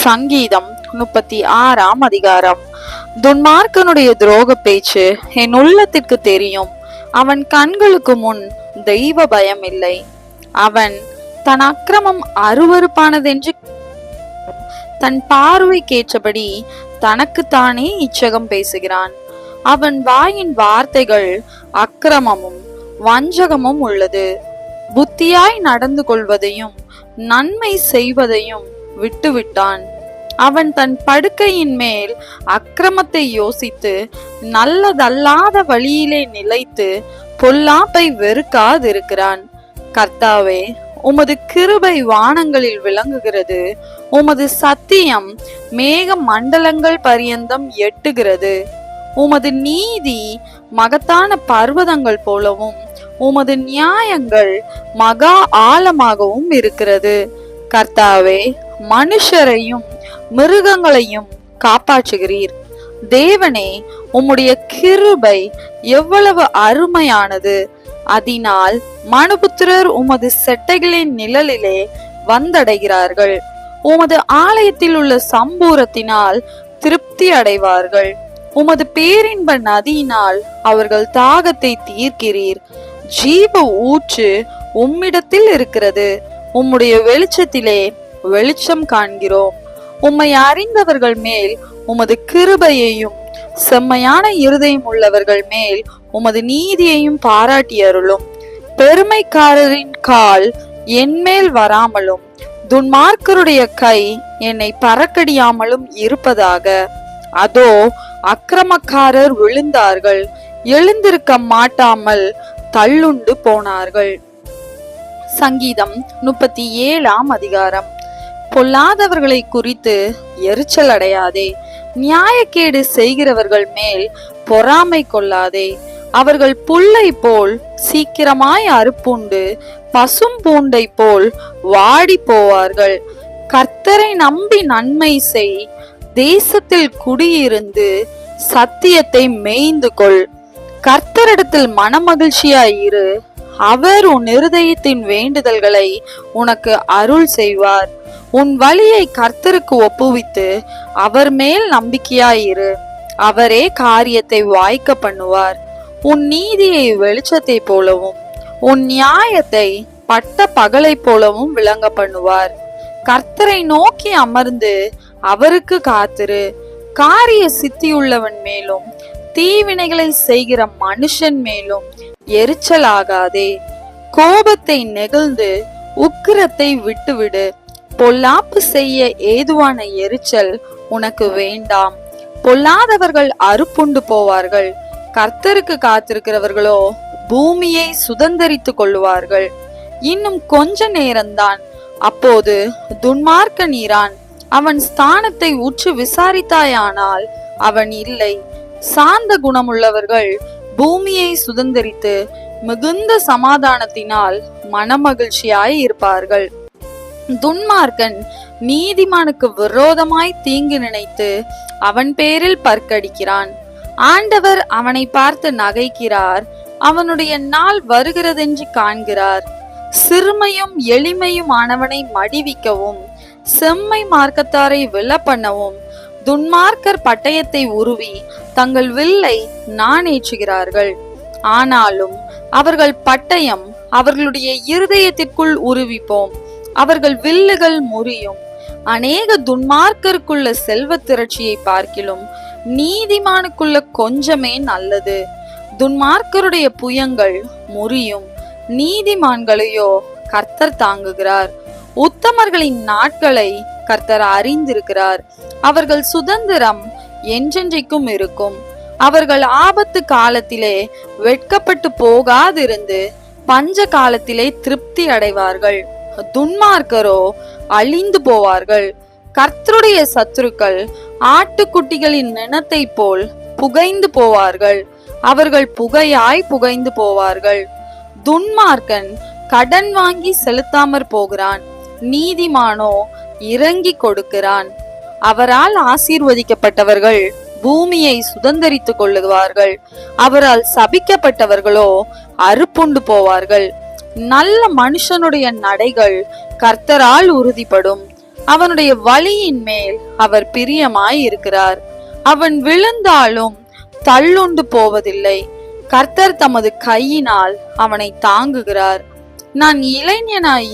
சங்கீதம் 36ஆம் அதிகாரம். துன்மார்க்கனுடைய துரோக பேச்சு என் உள்ளத்திற்கு தெரியும். அவன் கண்களுக்கு முன் தெய்வ பயம் இல்லை. அவன் தன் அக்கிரமம் அருவருப்பானதென்று தன் பார்வைக்கேற்றபடி தனக்குத்தானே இச்சகம் பேசுகிறான். அவன் வாயின் வார்த்தைகள் அக்கிரமமும் வஞ்சகமும் உள்ளது. புத்தியாய் நடந்து கொள்வதையும் நன்மை செய்வதையும் விட்டுவிட்டான். அவன் தன் படுக்கையின் மேல் அக்கிரமத்தை யோசித்து நல்லதல்லாத வழியிலே நிலைத்து பொல்லாப்பை வெறுக்காதிருக்கிறான். கர்த்தாவே, உமது கிருபை வானங்களில் விளங்குகிறது. உமது சத்தியம் மேக மண்டலங்கள் பரியந்தம் எட்டுகிறது. உமது நீதி மகத்தான பர்வதங்கள் போலவும் உமது நியாயங்கள் மகா ஆழமாகவும் இருக்கிறது. கர்த்தாவே, மனுஷரையும் மிருகங்களையும் காப்பாற்றுகிறீர். தேவனே, உம்முடைய கிருபை எவ்வளவு அருமையானது! அதனால் மனுபுத்திரர் உமது செட்டைகளின் நிழலிலே வந்தடைகிறார்கள். உமது ஆலயத்தில் உள்ள சம்பூரத்தினால் திருப்தி அடைவார்கள். உமது பேரின்ப நதியினால் அவர்கள் தாகத்தை தீர்க்கிறீர். ஜீவ ஊற்று உம்மிடத்தில் இருக்கிறது. உம்முடைய வெளிச்சத்திலே வெளிச்சம் காண்கிறோம். உம்மை அறிந்தவர்கள் மேல் உமது கிருபையையும் செம்மையான இருதயம் உள்ளவர்கள் மேல் உமது நீதியையும் பாராட்டி அருளும். பெருமைக்காரரின் கால் என்மேல் வராமலும் துன்மார்க்கருடைய கை என்னை பறக்கடியாமலும் இருப்பதாக. அதோ, அக்கிரமக்காரர் விழுந்தார்கள், எழுந்திருக்க மாட்டாமல் தள்ளுண்டு போனார்கள். சங்கீதம் 37ஆம் அதிகாரம். பொல்லாதவர்களை குறித்து எரிச்சல் அடையாதே. நியாயக்கேடு செய்கிறவர்கள் மேல் பொறாமை கொள்ளாதே. அவர்கள் புல்லை போல் சீக்கிரமாய் அறுப்புண்டு பசும் பூண்டை போல் வாடி போவார்கள். கர்த்தரை நம்பி நன்மை செய். தேசத்தில் குடியிருந்து சத்தியத்தை மேய்ந்து கொள். கர்த்தரிடத்தில் மனமகிழ்ச்சியாயிரு. அவர் உன் இருதயத்தின் வேண்டுதல்களை உனக்கு அருள் செய்வார். உன் வழியை கர்த்தருக்கு ஒப்புவித்து அவர் மேல் நம்பிக்கையாயிரு. அவரே காரியத்தை வாய்க்க பண்ணுவார். உன் நீதியை வெளிச்சத்தை போலவும் உன் நியாயத்தை பட்ட பகலை போலவும் விளங்க பண்ணுவார். கர்த்தரை நோக்கி அமர்ந்து அவருக்கு காத்திரு. காரிய சித்தியுள்ளவன் மேலும் தீவினைகளை செய்கிற மனுஷன் மேலும் எரிச்சலாகாதே. கோபத்தை நெகிழ்ந்து உக்கிரத்தை விட்டுவிடு. பொல்லாப்பு செய்ய ஏதுவான எரிச்சல் உனக்கு வேண்டாம். பொல்லாதவர்கள் அறுப்புண்டு போவார்கள். கர்த்தருக்கு காத்திருக்கிறவர்களோ பூமியை சுதந்தரித்து கொள்ளுவார்கள். இன்னும் கொஞ்ச நேரம்தான், அப்போது துன்மார்க்க நீரான். அவன் ஸ்தானத்தை உற்று விசாரித்தாயானால் அவன் இல்லை. சாந்த குணமுள்ளவர்கள் பூமியை சுதந்தரித்து மிகுந்த சமாதானத்தினால் மனமகிழ்ச்சியாய் இருப்பார்கள். துன்மார்க்கன் நீதிமானுக்கு விரோதமாய் தீங்கு நினைத்து அவன் பேரில் பற்கடிக்கிறான். ஆண்டவர் அவனை பார்த்து நகைக்கிறார். அவனுடைய நாள் வருகிறதென்று காண்கிறார். சிறுமையும் எளிமையும் ஆனவனை மடிவிக்கவும் செம்மை மார்க்கத்தாரை விழ பண்ணவும் துன்மார்க்கர் பட்டயத்தை உருவி தங்கள் வில்லை நாணேற்றுகிறார்கள். ஆனாலும் அவர்கள் பட்டயம் அவர்களுடைய இருதயத்திற்குள் உருவிப்போம். அவர்கள் வில்லுகள் முறியும். அநேக துன்மார்க்கருக்குள்ள செல்வ திரட்சியை பார்க்கிலும் நீதிமானுக்குள்ள கொஞ்சமே நல்லது. துன்மார்க்கருடைய புயங்கள் முறியும், நீதிமான்களையோ கர்த்தர் தாங்குகிறார். உத்தமர்களின் நாட்களை கர்த்தர் அறிந்திருக்கிறார். அவர்கள் சுதந்திரம் என்றென்றைக்கும் இருக்கும். அவர்கள் ஆபத்து காலத்திலே வெட்கப்பட்டு போகாதிருந்து பஞ்ச காலத்திலே திருப்தி அடைவார்கள். துன்மார்க்கரோ அழிந்து போவார்கள். கர்த்தருடைய சத்துருக்கள் ஆட்டுக்குட்டிகளின் நினத்தை போல் புகைந்து போவார்கள். அவர்கள் புகையாய் புகைந்து போவார்கள். துன்மார்க்கன் கடன் வாங்கி செலுத்தாமற் போகிறான். நீதிமானோ இறங்கி கொடுக்கிறான். அவரால் ஆசீர்வதிக்கப்பட்டவர்கள் பூமியை சுதந்தரித்துக் கொள்ளுவார்கள். அவரால் சபிக்கப்பட்டவர்களோ அறுப்புண்டு போவார்கள். நல்ல மனுஷனுடைய நடைகள் கர்த்தரால் உறுதிப்படும். அவனுடைய வழியின் மேல் அவர் பிரியமாய் இருக்கிறார். அவன் விழுந்தாலும் தள்ளுண்டு போவதில்லை. கர்த்தர் தமது கையினால் அவனை தாங்குகிறார். நான் இளைஞனாய்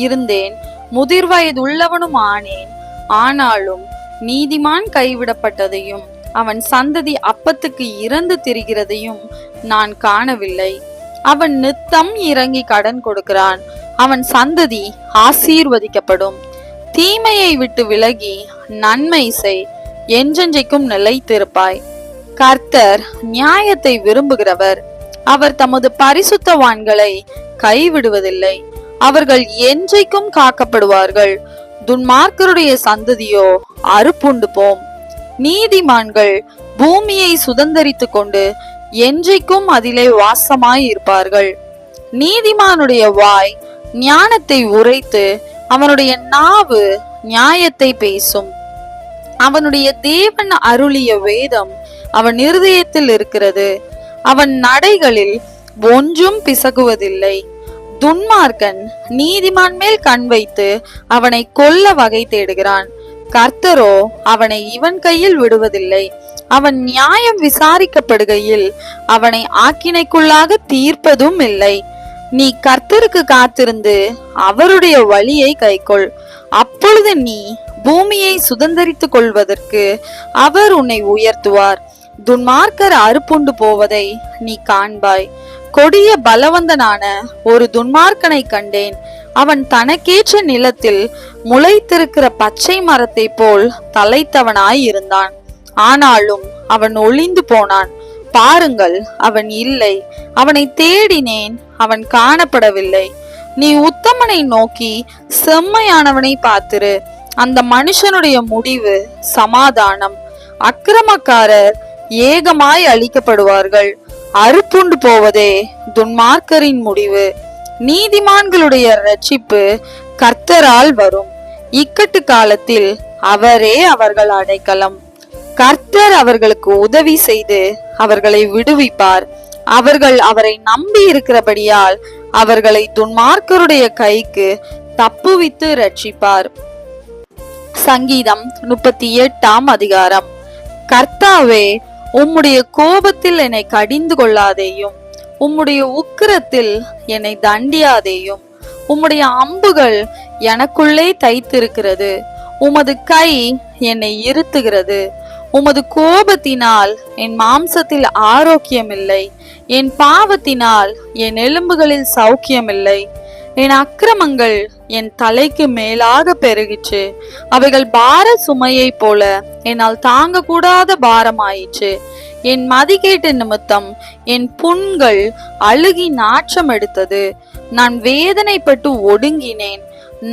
இருந்தேன், முதிர் வயதுள்ளவனும் ஆனேன். ஆனாலும் நீதிமான் கைவிடப்பட்டதையும் அவன் சந்ததி அப்பத்துக்கு இறந்து திரிகிறதையும் நான் காணவில்லை. அவன் நித்தம் இறங்கி கடன் கொடுக்கிறான். அவன் சந்ததி ஆசீர்வதிக்கப்படும். தீமையை விட்டு விலகி நன்மை செய், என்றென்றைக்கும் நிலைத்திருப்பாய். கர்த்தர் நியாயத்தை விரும்புகிறவர். அவர் தமது பரிசுத்தவான்களை கைவிடுவதில்லை. அவர்கள் என்றைக்கும் காக்கப்படுவார்கள். துன்மார்க்கருடைய சந்ததியோ அறுப்புண்டு போம். நீதிமான்கள் பூமியை சுதந்தரித்துக் கொண்டு என்றைக்கும் அதிலே வாசமாய் இருப்பார்கள். நீதிமானுடைய வாய் ஞானத்தை உரைத்து அவனுடைய நாவு நியாயத்தை பேசும். அவனுடைய தேவன் அருளிய வேதம் அவன் இருதயத்தில் இருக்கிறது. அவன் நடைகளில் ஒன்றும் பிசகுவதில்லை. துன்மார்க்கன் நீதிமான் மேல் கண் வைத்து அவனை கொல்ல வகை தேடுகிறான். கர்த்தரோ அவனை இவன் கையில் விடுவதில்லை. அவன் நியாயம் விசாரிக்கப்படுகையில் அவனை ஆக்கினைக்குள்ளாக தீர்ப்பதும் இல்லை. நீ கர்த்தருக்கு காத்திருந்து அவருடைய வழியை கைக்கொள். அப்பொழுது நீ பூமியை சுதந்தரித்துக் கொள்வதற்கு அவர் உன்னை உயர்த்துவார். துன்மார்க்கர் அறுப்புண்டு போவதை நீ காண்பாய். கொடிய பலவந்தனான ஒரு துன்மார்க்கனை கண்டேன். அவன் தனக்கேற்ற நிலத்தில் முளைத்திருக்கிற பச்சை மரத்தை போல் தலைத்தவனாய் இருந்தான். ஆனாலும் அவன் ஒளிந்து போனான். பாருங்கள், அவன் இல்லை. அவனை தேடினேன், அவன் காணப்படவில்லை. நீ உத்தமனை நோக்கி செம்மையானவனை பார்த்திரு. அந்த மனுஷனுடைய முடிவு சமாதானம். அக்கிரமக்காரர் ஏகமாய் அழிக்கப்படுவார்கள். அறுப்புண்டு போவதே துன்மார்க்கரின் முடிவு. நீதிமான்களுடைய ரட்சிப்பு கர்த்தரால் வரும். இக்கட்டு காலத்தில் அவரே அவர்கள் அடைக்கலம். கர்த்தர் அவர்களுக்கு உதவி செய்து அவர்களை விடுவிப்பார். அவர்கள் அவரை நம்பி இருக்கிறபடியால் அவர்களை துன்மார்க்கருடைய கைக்கு தப்புவித்து ரட்சிப்பார். சங்கீதம் 38 அதிகாரம். கர்த்தாவே, உம்முடைய கோபத்தில் என்னை கடிந்து கொள்ளாதேயும், உம்முடைய உக்கிரத்தில் என்னை தண்டியாதேயும். உம்முடைய அம்புகள் எனக்குள்ளே தைத்திருக்கிறது. உமது கை என்னை இருத்துகிறது. உமது கோபத்தினால் என் மாம்சத்தில் ஆரோக்கியமில்லை. என் பாவத்தினால் என் எலும்புகளில் சௌக்கியமில்லை. என் அக்கிரமங்கள் என் தலைக்கு மேலாக பெருகிற்று. அவைகள் பார சுமையை போல என்னால் தாங்க கூடாத பாரமாயிற்று. என் மதிகேட்டு நிமித்தம் என் புண்கள் அழுகி நாற்றம் எடுத்தது. நான் வேதனைப்பட்டு ஒடுங்கினேன்.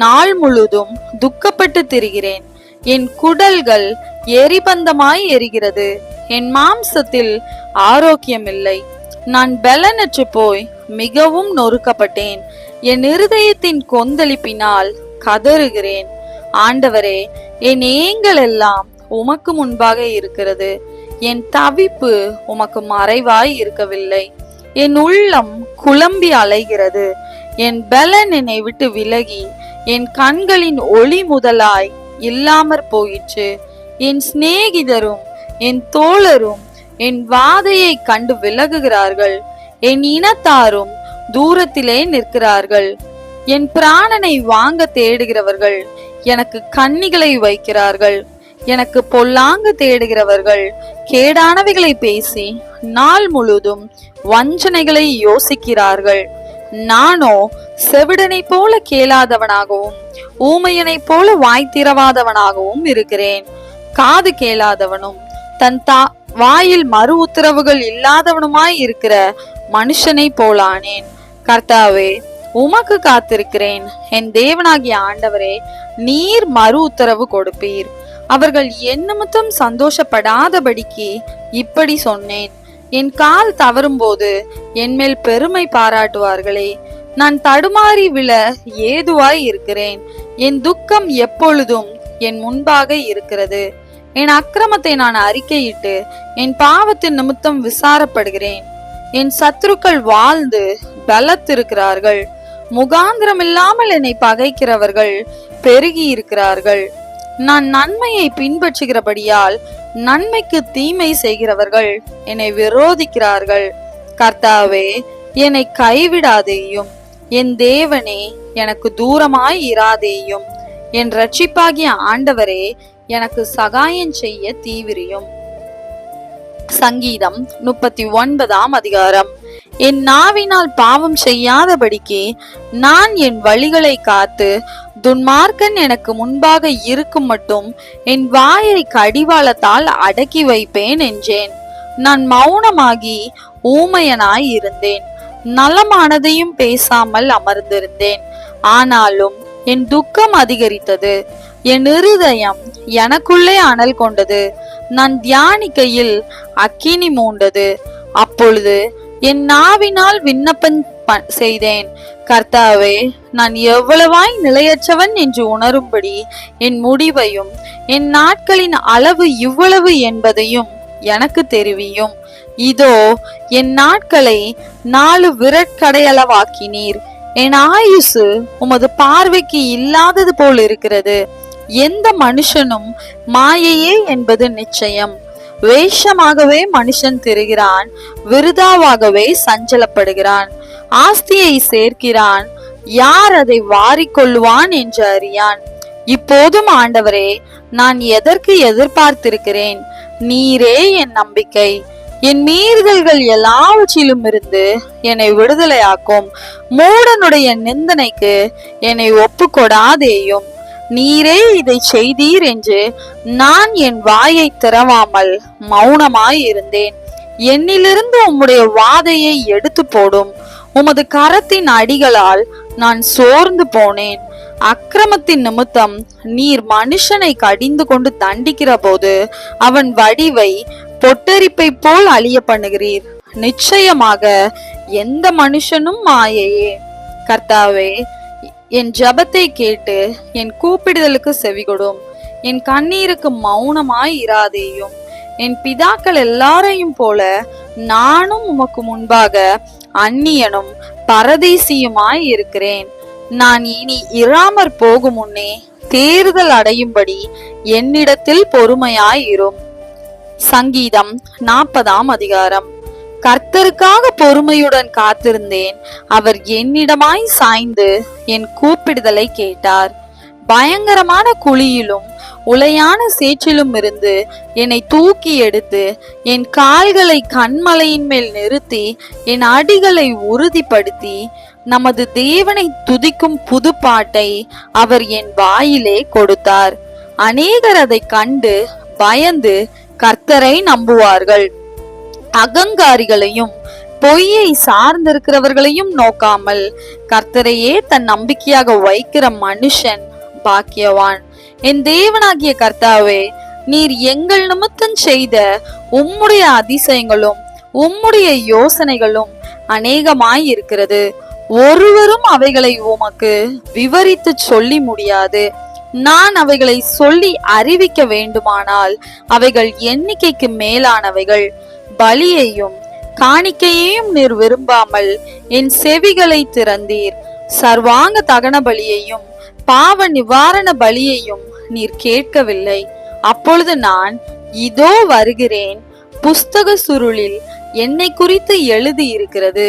நாள் முழுதும் துக்கப்பட்டு திரிகிறேன். என் குடல்கள் எரிபந்தமாய் எரிகிறது. என் மாம்சத்தில் ஆரோக்கியமில்லை. நான் பலனற்று போய் மிகவும் நொறுக்கப்பட்டேன். என் இருதயத்தின் கொந்தளிப்பினால் கதறுகிறேன். ஆண்டவரே, என் ஏங்கள் எல்லாம் உமக்கு முன்பாக இருக்கிறது. என் தவிப்பு உமக்கு மறைவாய் இருக்கவில்லை. என் உள்ளம் குழம்பி அலைகிறது. என் பலன் என்னை விட்டு விலகி என் கண்களின் ஒளி முதலாய் இல்லாமற் போயிற்று. என் சிநேகிதரும் என் தோழரும் என் வாதையை கண்டு விலகுகிறார்கள். என் இனத்தாரும் தூரத்திலே நிற்கிறார்கள். என் பிராணனை வாங்க தேடுகிறவர்கள் எனக்கு கண்ணிகளை வைக்கிறார்கள். எனக்கு பொல்லாங்கு தேடுகிறவர்கள் கேடானவைகளை பேசி நாள் முழுதும் வஞ்சனைகளை யோசிக்கிறார்கள். நானோ செவிடனை போல கேளாதவனாகவும் ஊமையனை போல வாய் திறவாதவனாகவும் இருக்கிறேன். காது கேளாதவனும் தன் வாயில் மறு உத்தரவுகள் இல்லாதவனுமாய் இருக்கிற மனுஷனை போலானேன். கர்த்தாவே, உமக்கு காத்திருக்கிறேன். என் தேவனாகிய ஆண்டவரே, நீர் மறு உத்தரவு கொடுப்பீர். அவர்கள் என் நிமித்தம் சந்தோஷப்படாதபடிக்கு இப்படி சொன்னேன். என் கால் தவறும் போது என் மேல் பெருமை பாராட்டுவார்களே. நான் தடுமாறி விழ ஏதுவாய் இருக்கிறேன். என் துக்கம் எப்பொழுதும் என் முன்பாக இருக்கிறது. என் அக்கிரமத்தை நான் அறிக்கையிட்டு என் பாவத்தின் நிமித்தம் விசாரப்படுகிறேன். என் சத்துருக்கள் வாழ்ந்து பலத்திருக்கிறார்கள். முகாந்திரம் இல்லாமல் என்னை பகைக்கிறவர்கள் பெருகி இருக்கிறார்கள். நான் நன்மையை பின்பற்றுகிறபடியால் நன்மைக்கு தீமை செய்கிறவர்கள் என்னை விரோதிக்கிறார்கள். கர்த்தாவே, என்னை கைவிடாதேயும். என் தேவனே, எனக்கு தூரமாய் இராதேயும். என் இரட்சிப்பாகிய ஆண்டவரே, எனக்கு சகாயம் செய்ய தீவிரியும். சங்கீதம் 39ஆம் அதிகாரம். என் நாவினால் பாவம் செய்யாதபடிக்கு நான் என் வழிகளை காத்து துன்மார்க்கன் எனக்கு முன்பாக இருக்கும் மட்டும் என் வாயை கடிவாளத்தால் அடக்கி வைப்பேன் என்றேன். நான் மௌனமாகி ஊமையனாய் இருந்தேன், நலமானதையும் பேசாமல் அமர்ந்திருந்தேன். ஆனாலும் என் துக்கம் அதிகரித்தது, என் இருதயம் எனக்குள்ளே அனல் கொண்டது. நான் தியானிக்கையில் அக்கினி மூண்டது. அப்பொழுது என் நாவினால் விண்ணப்பம் செய்தேன். கர்த்தாவே, நான் எவ்வளவாய் நிலையற்றவன் என்று உணரும்படி என் முடிவையும் என் நாட்களின் அளவு இவ்வளவு என்பதையும் எனக்கு தெரிவியும். இதோ, என் நாட்களை 4 விரற்கடையளவாக்கினீர். என் ஆயுசு உமது பார்வைக்கு இல்லாதது போல் இருக்கிறது. எந்த மனுஷனும் மாயையே என்பது நிச்சயம். வேஷமாகவே மனுஷன் திரிகிறான், விருதாவாகவே சஞ்சலப்படுகிறான். ஆஸ்தியை சேர்க்கிறான், யார் அதை வாரிக்கொள்ளுவான் என்று அறியான். இப்போதும் ஆண்டவரே, நான் எதற்கு எதிர்பார்த்திருக்கிறேன்? நீரே என் நம்பிக்கை. என் மீறுதல்கள் எல்லாவற்றிலும் இருந்து என்னை விடுதலையாக்கும். மூடனுடைய நிந்தனைக்கு என்னை ஒப்புக்கொடாதேயும். நீரே இதை செய்தீர் என்று நான் என் வாயை திறவாமல் மௌனமாய் இருந்தேன். என்னிலிருந்து உம்முடைய வாதையை எடுத்து போடும். உமது கரத்தின் அடிகளால் நான் சோர்ந்து போனேன். அக்கிரமத்தின் நிமித்தம் நீர் மனுஷனை கடிந்து கொண்டு தண்டிக்கிற போது அவன் வடிவை பொட்டரிப்பை போல் அழிய பண்ணுகிறீர். நிச்சயமாக எந்த மனுஷனும் மாயையே. கர்த்தாவே, என் ஜபத்தை கேட்டு என் கூப்பிடுதலுக்கு செவிகொடும். என் கண்ணீருக்கு மௌனமாய் இராதேயும். என் பிதாக்கள் எல்லாரையும் போல நானும் உமக்கு முன்பாக அந்நியனும் பரதேசியுமாய் இருக்கிறேன். நான் இனி இராமற் போகும் முன்னே தேறுதல் அடையும்படி என்னிடத்தில் பொறுமையாய் இரும். சங்கீதம் 40ஆம் அதிகாரம். கர்த்தருக்காக பொறுமையுடன் காத்திருந்தேன். அவர் என்னிடமாய் சாய்ந்து என் கூப்பிடுதலை கேட்டார். பயங்கரமான குழியிலும் உளையான சேற்றிலும் இருந்து என்னை தூக்கி எடுத்து என் கால்களை கண்மலையின் மேல் நிறுத்தி என் அடிகளை உறுதிப்படுத்தி நமது தேவனை துதிக்கும் புது பாட்டை அவர் என் வாயிலே கொடுத்தார். அநேகர் அதை கண்டு பயந்து கர்த்தரை நம்புவார்கள். அகங்காரிகளையும் பொய்யை சார்ந்திருக்கிறவர்களையும் நோக்காமல் கர்த்தரையே தன் நம்பிக்கையாக வைக்கிற மனுஷன் பாக்கியவான். என் தேவனாகிய கர்த்தாவே, நீர் எங்கள் நிமித்தம் செய்த உம்முடைய அதிசயங்களும் உம்முடைய யோசனைகளும் அநேகமாய் இருக்கிறது. ஒருவரும் அவைகளை உமக்கு விவரித்து சொல்லி முடியாது. நான் அவைகளை சொல்லி அறிவிக்க வேண்டுமானால் அவைகள் எண்ணிக்கைக்கு மேலானவைகள். பலியையும் காணிக்கையையும் நீர் விரும்பாமல் என் செவிகளை திறந்தீர். சர்வாங்க தகன பலியையும் பாவ நிவாரண பலியையும் நீர் கேட்கவில்லை. அப்பொழுது நான், இதோ வருகிறேன், புஸ்தக சுருளில் என்னை குறித்து எழுதி இருக்கிறது.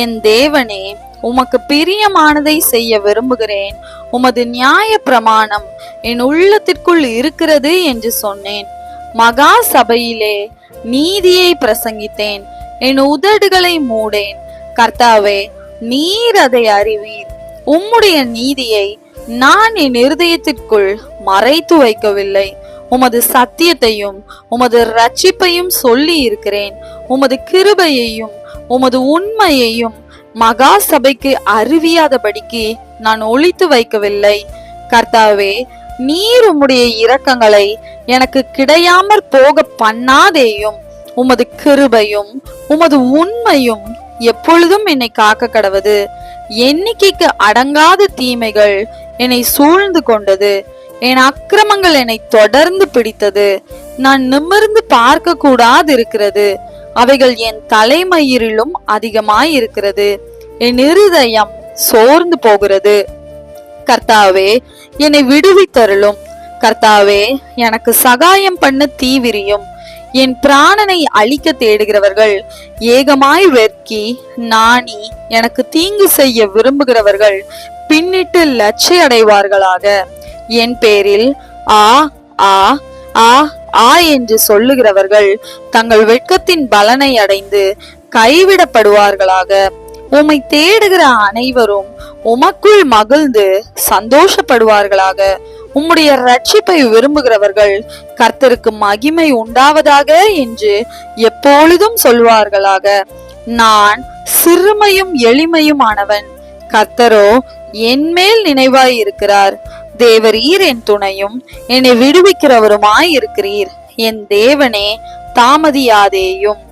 என் தேவனே, உமக்கு பிரியமானதை செய்ய விரும்புகிறேன். உமது நியாய பிரமாணம் என் உள்ளத்திற்குள் இருக்கிறது என்று சொன்னேன். மகா சபையிலே நீதியை பிரசங்கித்தேன். என் உதடுகளை மூடேன். கர்த்தாவே, நீர் அதை அறிவீர். உம்முடைய நீதியை நான் என் இருதயத்திற்குள் மறைத்து வைக்கவில்லை. உமது சத்தியத்தையும் உமது இரட்சிப்பையும் சொல்லி இருக்கிறேன். உமது கிருபையையும் உமது உண்மையையும் மகா சபைக்கு அறிவியாதபடிக்கு நான் ஒளித்து வைக்கவில்லை. கர்த்தாவே, நீர் உம்முடைய இரக்கங்களை எனக்கு கிடையாமற் போக பண்ணாதேயும். உமது கிருபையும் உமது உண்மையும் எப்பொழுதும் என்னை காக்க கடவது. எண்ணிக்கைக்கு அடங்காத தீமைகள் என்னை சூழ்ந்து கொண்டது. என் அக்கிரமங்கள் என்னை தொடர்ந்து பிடித்தது. நான் நிமிர்ந்து பார்க்க கூடாது இருக்கிறது. அவைகள் என் தலைமயிரிலும் அதிகமாய் இருக்கிறது. என் இருதயம் சோர்ந்து போகிறது. கர்த்தாவே என்னை விடுவித்தருளும். கர்த்தாவே எனக்கு சகாயம் பண்ண தீவிரியும். என் பிராணனை அழிக்க தேடுகிறவர்கள் ஏகமாய் வெட்கி நாணி எனக்கு தீங்கு செய்ய விரும்புகிறவர்கள் பின்னிட்டு லட்சை அடைவார்களாக. என் பேரில் ஆ ஆ ஆ ஆ என்று சொல்லுகிறவர்கள் தங்கள் வெட்கத்தின் பலனை அடைந்து கைவிடப்படுவார்களாக. உம்மை தேடுகிற அனைவரும் உமக்குள் மகிழ்ந்து சந்தோஷப்படுவார்களாக. உம்முடைய ரட்சிப்பை விரும்புகிறவர்கள் கர்த்தருக்கு மகிமை உண்டாவதாக என்று எப்பொழுதும் சொல்வார்களாக. நான் சிறுமையும் எளிமையுமானவன், கர்த்தரோ என் மேல் நினைவாய் இருக்கிறார். தேவரீர் என் துணையும் என்னை விடுவிக்கிறவருமாய் இருக்கிறீர். என் தேவனே தாமதியாதேயும்.